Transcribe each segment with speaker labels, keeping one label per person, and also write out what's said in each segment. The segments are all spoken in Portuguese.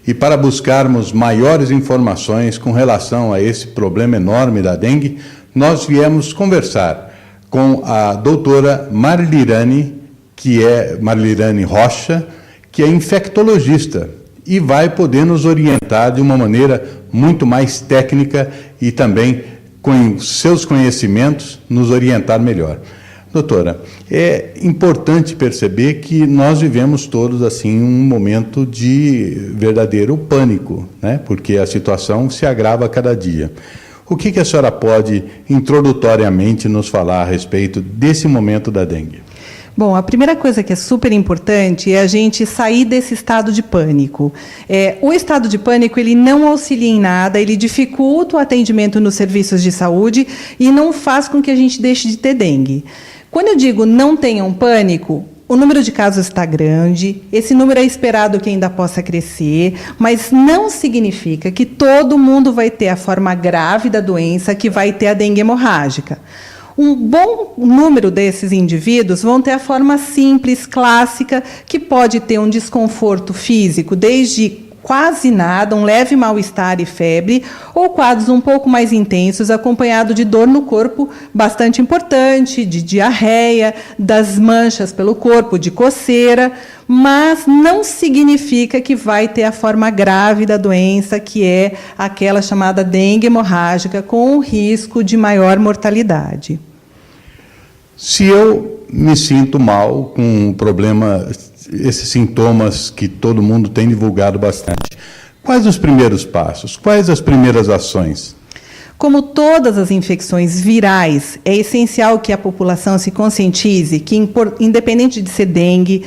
Speaker 1: E para buscarmos maiores informações com relação a esse problema enorme da dengue, nós viemos conversar com a doutora Marlirane Rocha, que é infectologista e vai poder nos orientar de uma maneira muito mais técnica e também, com seus conhecimentos, nos orientar melhor. Doutora, é importante perceber que nós vivemos todos assim um momento de verdadeiro pânico, né? Porque a situação se agrava a cada dia. O que a senhora pode, introdutoriamente, nos falar a respeito desse momento da dengue?
Speaker 2: Bom, a primeira coisa que é super importante é a gente sair desse estado de pânico. O estado de pânico, ele não auxilia em nada, ele dificulta o atendimento nos serviços de saúde e não faz com que a gente deixe de ter dengue. Quando eu digo não tenham pânico, o número de casos está grande, esse número é esperado que ainda possa crescer, mas não significa que todo mundo vai ter a forma grave da doença, que vai ter a dengue hemorrágica. Um bom número desses indivíduos vão ter a forma simples, clássica, que pode ter um desconforto físico, desde quase nada, um leve mal-estar e febre, ou quadros um pouco mais intensos, acompanhado de dor no corpo bastante importante, de diarreia, das manchas pelo corpo, de coceira, mas não significa que vai ter a forma grave da doença, que é aquela chamada dengue hemorrágica, com o risco de maior mortalidade.
Speaker 1: Se eu me sinto mal com um problema, esses sintomas que todo mundo tem divulgado bastante, quais os primeiros passos? Quais as primeiras ações?
Speaker 2: Como todas as infecções virais, é essencial que a população se conscientize que, independente de ser dengue,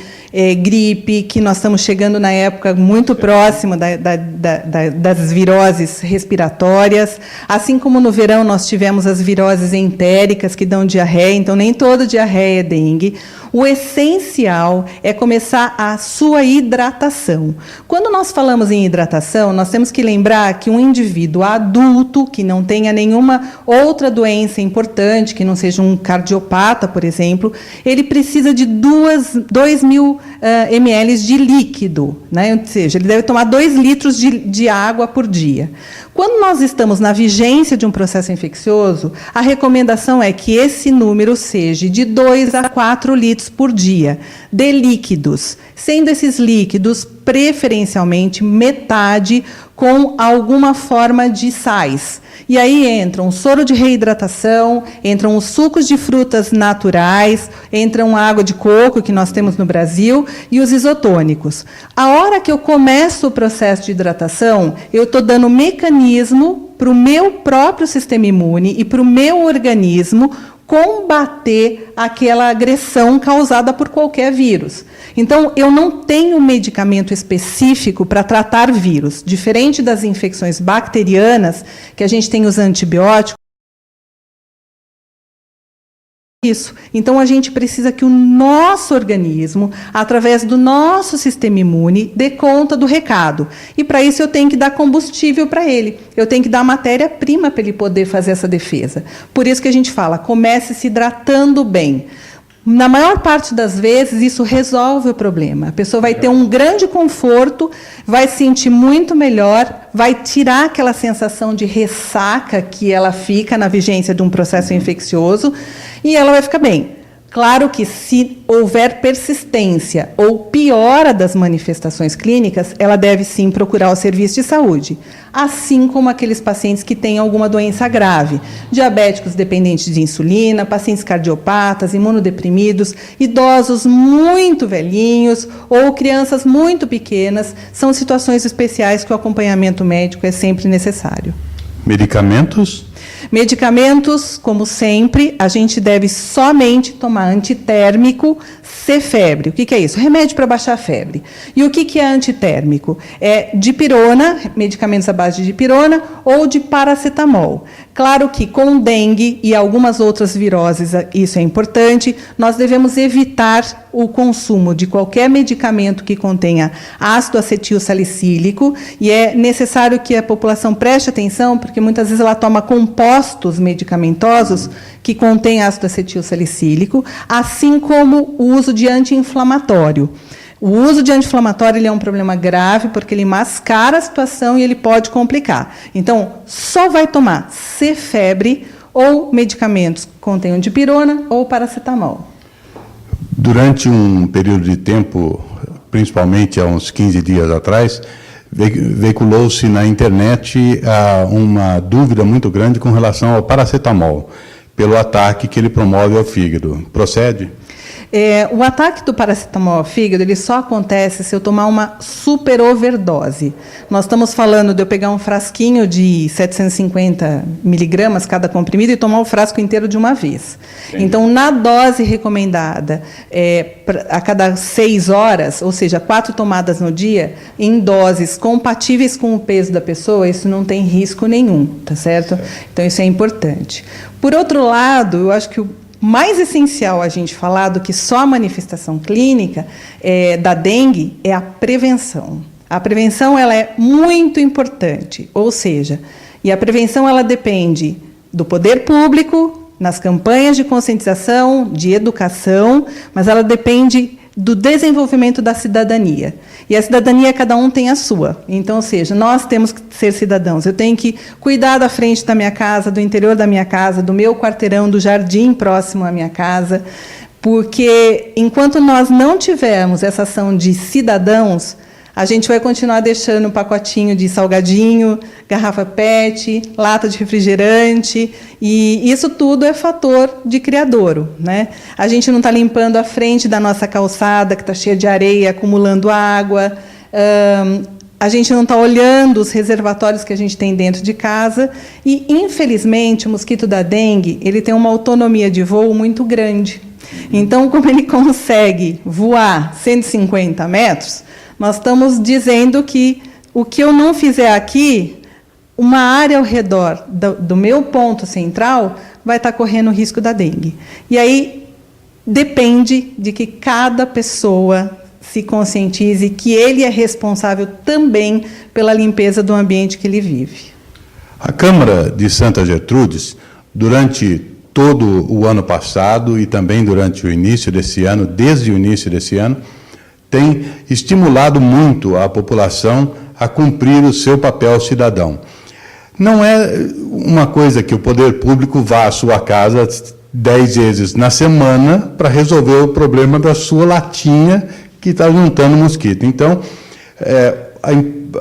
Speaker 2: gripe, que nós estamos chegando na época muito próxima das viroses respiratórias, assim como no verão nós tivemos as viroses entéricas que dão diarreia, então nem toda diarreia é dengue. O essencial é começar a sua hidratação. Quando nós falamos em hidratação, nós temos que lembrar que um indivíduo adulto, que não tenha nenhuma outra doença importante, que não seja um cardiopata, por exemplo, ele precisa de 2.000 ml de líquido, né? Ou seja, ele deve tomar 2 litros de água por dia. Quando nós estamos na vigência de um processo infeccioso, a recomendação é que esse número seja de 2 a 4 litros por dia de líquidos, sendo esses líquidos, preferencialmente, metade com alguma forma de sais. E aí entram o soro de reidratação, entram os sucos de frutas naturais, entram a água de coco, que nós temos no Brasil, e os isotônicos. A hora que eu começo o processo de hidratação, eu estou dando mecanismo para o meu próprio sistema imune e para o meu organismo combater aquela agressão causada por qualquer vírus. Então, eu não tenho medicamento específico para tratar vírus. Diferente das infecções bacterianas, que a gente tem os antibióticos, isso. Então, a gente precisa que o nosso organismo, através do nosso sistema imune, dê conta do recado. E, para isso, eu tenho que dar combustível para ele. Eu tenho que dar matéria-prima para ele poder fazer essa defesa. Por isso que a gente fala, comece se hidratando bem. Na maior parte das vezes, isso resolve o problema. A pessoa vai ter um grande conforto, vai se sentir muito melhor, vai tirar aquela sensação de ressaca que ela fica na vigência de um processo infeccioso e ela vai ficar bem. Claro que, se houver persistência ou piora das manifestações clínicas, ela deve, sim, procurar o serviço de saúde, assim como aqueles pacientes que têm alguma doença grave, diabéticos dependentes de insulina, pacientes cardiopatas, imunodeprimidos, idosos muito velhinhos ou crianças muito pequenas, são situações especiais que o acompanhamento médico é sempre necessário.
Speaker 1: Medicamentos?
Speaker 2: Medicamentos, como sempre, a gente deve somente tomar antitérmico se febre. O que é isso? Remédio para baixar a febre. E o que é antitérmico? É dipirona, medicamentos à base de dipirona, ou de paracetamol. Claro que com dengue e algumas outras viroses, isso é importante, nós devemos evitar o consumo de qualquer medicamento que contenha ácido acetil salicílico, e é necessário que a população preste atenção, porque muitas vezes ela toma compostos medicamentosos que contêm ácido acetil salicílico, assim como o uso de anti-inflamatório. O uso de anti-inflamatório ele é um problema grave porque ele mascara a situação e ele pode complicar. Então, só vai tomar Cefebre ou medicamentos que contenham dipirona ou paracetamol.
Speaker 1: Durante um período de tempo, principalmente há uns 15 dias atrás, veiculou-se na internet uma dúvida muito grande com relação ao paracetamol, pelo ataque que ele promove ao fígado. Procede?
Speaker 2: O ataque do paracetamol ao fígado ele só acontece se eu tomar uma super overdose. Nós estamos falando de eu pegar um frasquinho de 750 miligramas cada comprimido e tomar o frasco inteiro de uma vez. Sim. Então, na dose recomendada, a cada 6 horas, ou seja, 4 tomadas no dia, em doses compatíveis com o peso da pessoa, isso não tem risco nenhum, tá certo? Então, isso é importante. Por outro lado, eu acho que o mais essencial a gente falar do que só a manifestação clínica da dengue é a prevenção. A prevenção ela é muito importante, ou seja, e a prevenção ela depende do poder público, nas campanhas de conscientização, de educação, mas ela depende do desenvolvimento da cidadania. E a cidadania, cada um tem a sua. Então, ou seja, nós temos que ser cidadãos. Eu tenho que cuidar da frente da minha casa, do interior da minha casa, do meu quarteirão, do jardim próximo à minha casa, porque enquanto nós não tivermos essa ação de cidadãos, a gente vai continuar deixando um pacotinho de salgadinho, garrafa PET, lata de refrigerante, e isso tudo é fator de criadouro, né? A gente não está limpando a frente da nossa calçada, que está cheia de areia, acumulando água, a gente não está olhando os reservatórios que a gente tem dentro de casa, e, infelizmente, o mosquito da dengue ele tem uma autonomia de voo muito grande. Então, como ele consegue voar 150 metros, nós estamos dizendo que o que eu não fizer aqui, uma área ao redor do meu ponto central vai estar correndo o risco da dengue. E aí depende de que cada pessoa se conscientize que ele é responsável também pela limpeza do ambiente que ele vive.
Speaker 1: A Câmara de Santa Gertrudes, durante todo o ano passado e também durante o início desse ano, desde o início desse ano, tem estimulado muito a população a cumprir o seu papel cidadão. Não é uma coisa que o poder público vá à sua casa 10 vezes na semana para resolver o problema da sua latinha que está juntando mosquito. Então,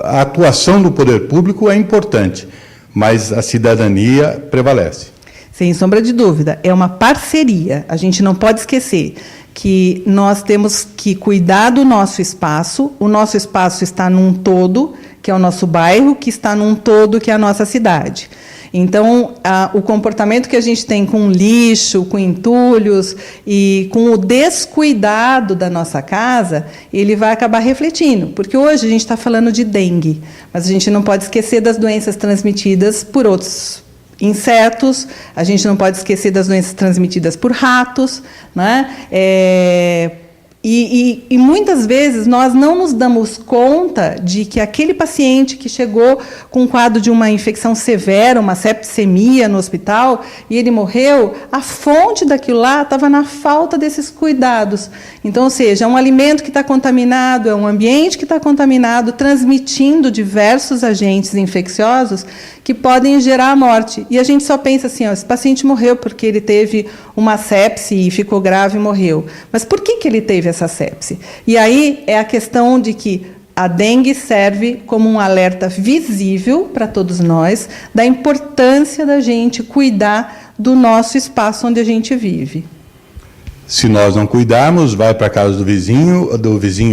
Speaker 1: a atuação do poder público é importante, mas a cidadania prevalece.
Speaker 2: Sem sombra de dúvida, é uma parceria. A gente não pode esquecer que nós temos que cuidar do nosso espaço. O nosso espaço está num todo, que é o nosso bairro, que está num todo, que é a nossa cidade. Então, o comportamento que a gente tem com lixo, com entulhos e com o descuidado da nossa casa, ele vai acabar refletindo. Porque hoje a gente está falando de dengue, mas a gente não pode esquecer das doenças transmitidas por outros insetos, a gente não pode esquecer das doenças transmitidas por ratos, né? E muitas vezes nós não nos damos conta de que aquele paciente que chegou com um quadro de uma infecção severa, uma septicemia no hospital, e ele morreu, a fonte daquilo lá estava na falta desses cuidados. Então, ou seja, é um alimento que está contaminado, é um ambiente que está contaminado, transmitindo diversos agentes infecciosos que podem gerar a morte. E a gente só pensa assim, esse paciente morreu porque ele teve uma sepse e ficou grave e morreu. Mas por que ele teve essa sepse? E aí é a questão de que a dengue serve como um alerta visível para todos nós da importância da gente cuidar do nosso espaço onde a gente vive.
Speaker 1: Se nós não cuidarmos, vai para a casa do vizinho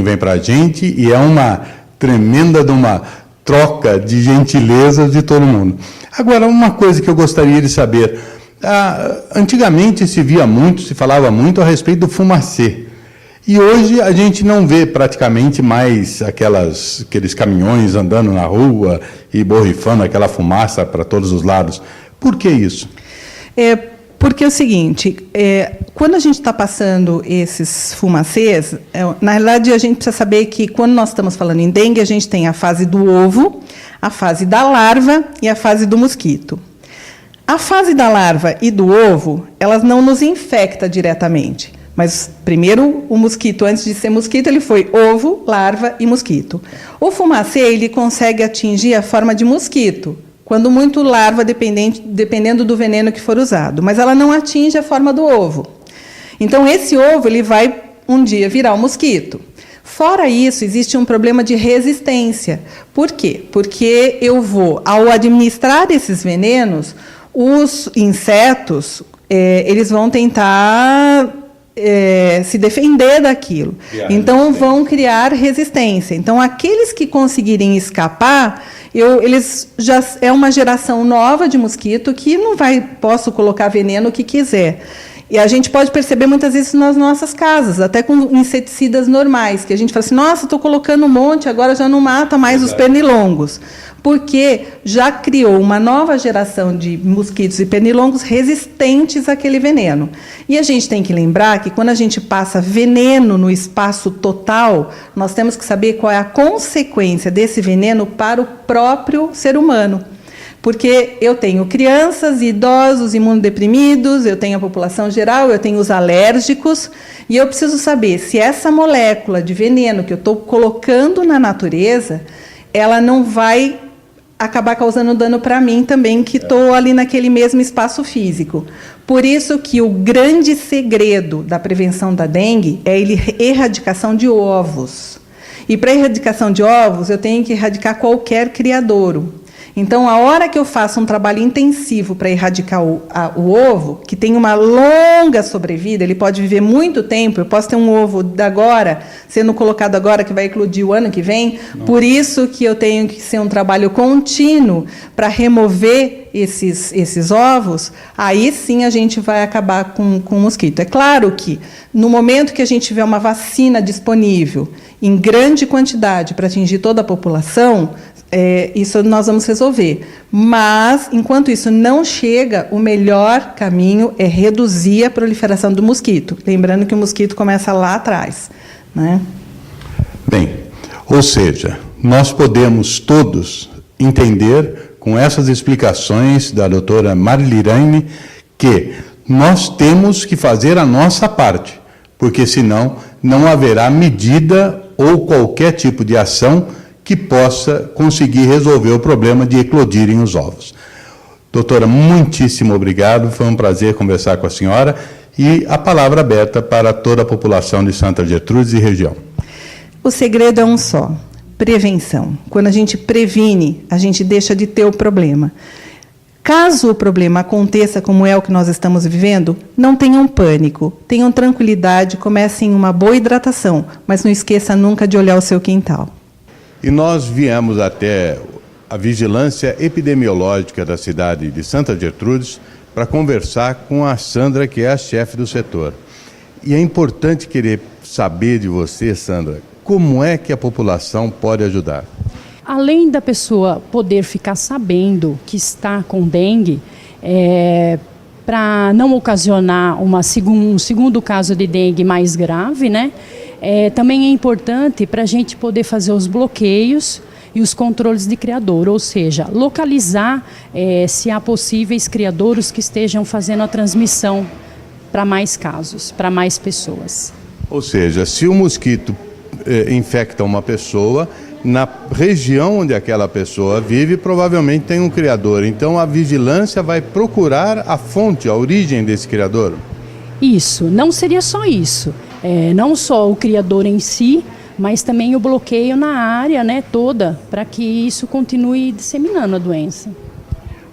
Speaker 1: vem para a gente, e é uma tremenda de uma troca de gentileza de todo mundo. Agora, uma coisa que eu gostaria de saber, antigamente se falava muito a respeito do fumacê, e hoje a gente não vê praticamente mais aqueles caminhões andando na rua e borrifando aquela fumaça para todos os lados. Por que isso?
Speaker 2: Porque é o seguinte, quando a gente está passando esses fumacês, na realidade a gente precisa saber que quando nós estamos falando em dengue, a gente tem a fase do ovo, a fase da larva e a fase do mosquito. A fase da larva e do ovo, elas não nos infectam diretamente. Mas primeiro o mosquito, antes de ser mosquito, ele foi ovo, larva e mosquito. O fumacê, ele consegue atingir a forma de mosquito, quando muito larva, dependendo do veneno que for usado, mas ela não atinge a forma do ovo. Então esse ovo ele vai um dia virar um mosquito. Fora isso, existe um problema de resistência. Por quê? Porque ao administrar esses venenos, os insetos eles vão tentar se defender daquilo. Então, vão criar resistência. Então, aqueles que conseguirem escapar, eles já é uma geração nova de mosquito que posso colocar veneno o que quiser. E a gente pode perceber muitas vezes nas nossas casas, até com inseticidas normais, que a gente fala assim, nossa, estou colocando um monte, agora já não mata mais os pernilongos. Porque já criou uma nova geração de mosquitos e pernilongos resistentes àquele veneno. E a gente tem que lembrar que quando a gente passa veneno no espaço total, nós temos que saber qual é a consequência desse veneno para o próprio ser humano. Porque eu tenho crianças, idosos, imunodeprimidos, eu tenho a população geral, eu tenho os alérgicos, e eu preciso saber se essa molécula de veneno que eu estou colocando na natureza, ela não vai acabar causando dano para mim também, que estou ali naquele mesmo espaço físico. Por isso que o grande segredo da prevenção da dengue é a erradicação de ovos. E para a erradicação de ovos, eu tenho que erradicar qualquer criadouro. Então, a hora que eu faço um trabalho intensivo para erradicar o ovo, que tem uma longa sobrevida, ele pode viver muito tempo, eu posso ter um ovo sendo colocado agora, que vai eclodir o ano que vem, por isso que eu tenho que ser um trabalho contínuo para remover esses ovos, aí sim a gente vai acabar com o mosquito. É claro que, no momento que a gente tiver uma vacina disponível, em grande quantidade, para atingir toda a população, isso nós vamos resolver. Mas, enquanto isso não chega, o melhor caminho é reduzir a proliferação do mosquito. Lembrando que o mosquito começa lá atrás, né?
Speaker 1: Bem, ou seja, nós podemos todos entender, com essas explicações da doutora Marilirane, que nós temos que fazer a nossa parte, porque senão não haverá medida ou qualquer tipo de ação que possa conseguir resolver o problema de eclodirem os ovos. Doutora, muitíssimo obrigado, foi um prazer conversar com a senhora e a palavra aberta para toda a população de Santa Gertrudes e região.
Speaker 2: O segredo é um só, prevenção. Quando a gente previne, a gente deixa de ter o problema. Caso o problema aconteça como é o que nós estamos vivendo, não tenham pânico, tenham tranquilidade, comecem uma boa hidratação, mas não esqueça nunca de olhar o seu quintal.
Speaker 1: E nós viemos até a vigilância epidemiológica da cidade de Santa Gertrudes para conversar com a Sandra, que é a chefe do setor. E é importante querer saber de você, Sandra, como é que a população pode ajudar?
Speaker 3: Além da pessoa poder ficar sabendo que está com dengue, para não ocasionar um segundo caso de dengue mais grave, né? Também é importante para a gente poder fazer os bloqueios e os controles de criador, ou seja, localizar se há possíveis criadouros que estejam fazendo a transmissão para mais casos, para mais pessoas.
Speaker 1: Ou seja, se o mosquito infecta uma pessoa, na região onde aquela pessoa vive, provavelmente tem um criador. Então, a vigilância vai procurar a fonte, a origem desse criador?
Speaker 3: Isso, não seria só isso. Não só o criador em si, mas também o bloqueio na área, né, toda, para que isso continue disseminando a doença.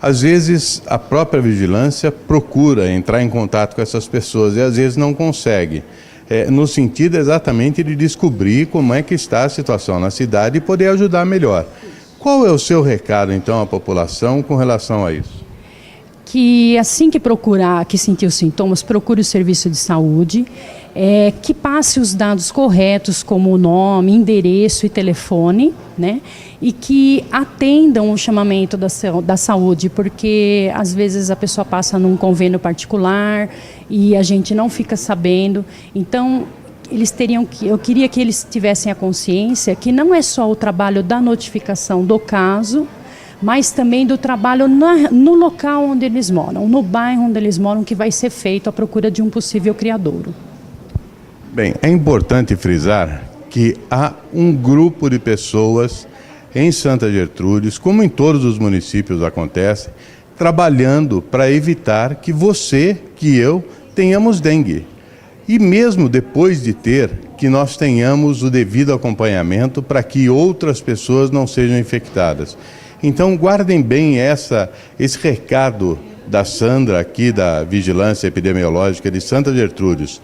Speaker 1: Às vezes, a própria vigilância procura entrar em contato com essas pessoas e às vezes não consegue. No sentido exatamente de descobrir como é que está a situação na cidade e poder ajudar melhor. Qual é o seu recado, então, à população com relação a isso?
Speaker 3: Que assim que sentir os sintomas, procure o serviço de saúde, que passe os dados corretos, como o nome, endereço e telefone, né? E que atendam o chamamento da saúde, porque às vezes a pessoa passa num convênio particular e a gente não fica sabendo. Então, eu queria que eles tivessem a consciência que não é só o trabalho da notificação do caso, mas também do trabalho no local onde eles moram, no bairro onde eles moram, que vai ser feito a procura de um possível criadouro.
Speaker 1: Bem, é importante frisar que há um grupo de pessoas em Santa Gertrudes, como em todos os municípios acontece, trabalhando para evitar que você, que eu, tenhamos dengue. E mesmo depois de ter, que nós tenhamos o devido acompanhamento para que outras pessoas não sejam infectadas. Então, guardem bem esse recado da Sandra, aqui da Vigilância Epidemiológica de Santa Gertrudes.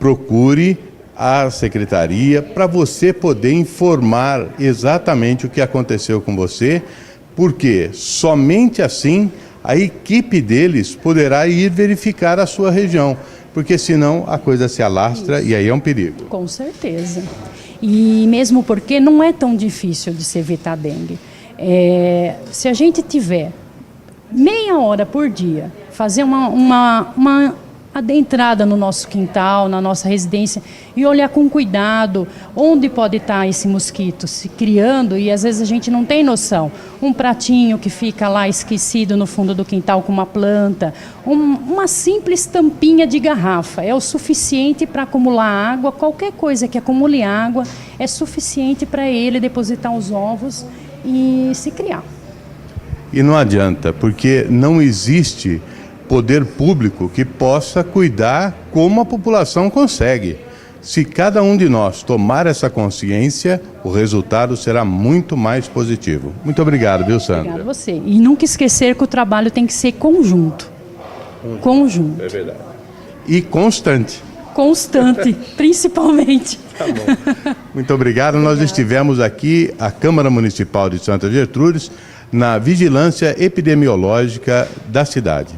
Speaker 1: Procure a secretaria para você poder informar exatamente o que aconteceu com você, porque somente assim a equipe deles poderá ir verificar a sua região, porque senão a coisa se alastra e aí é um perigo.
Speaker 3: Com certeza. E mesmo porque não é tão difícil de se evitar dengue. Se a gente tiver meia hora por dia, fazer uma adentrada no nosso quintal, na nossa residência, e olhar com cuidado onde pode estar esse mosquito se criando, e às vezes a gente não tem noção. Um pratinho que fica lá esquecido no fundo do quintal com uma planta, uma simples tampinha de garrafa é o suficiente para acumular água. Qualquer coisa que acumule água é suficiente para ele depositar os ovos e se criar.
Speaker 1: E não adianta, porque não existe poder público que possa cuidar como a população consegue. Se cada um de nós tomar essa consciência, o resultado será muito mais positivo. Muito obrigado, viu, Sandra?
Speaker 3: Obrigado a você. E nunca esquecer que o trabalho tem que ser conjunto. Conjunto.
Speaker 1: É verdade. E constante.
Speaker 3: Constante, principalmente.
Speaker 1: Tá bom. Muito obrigado. Nós estivemos aqui, a Câmara Municipal de Santa Gertrudes, na vigilância epidemiológica da cidade.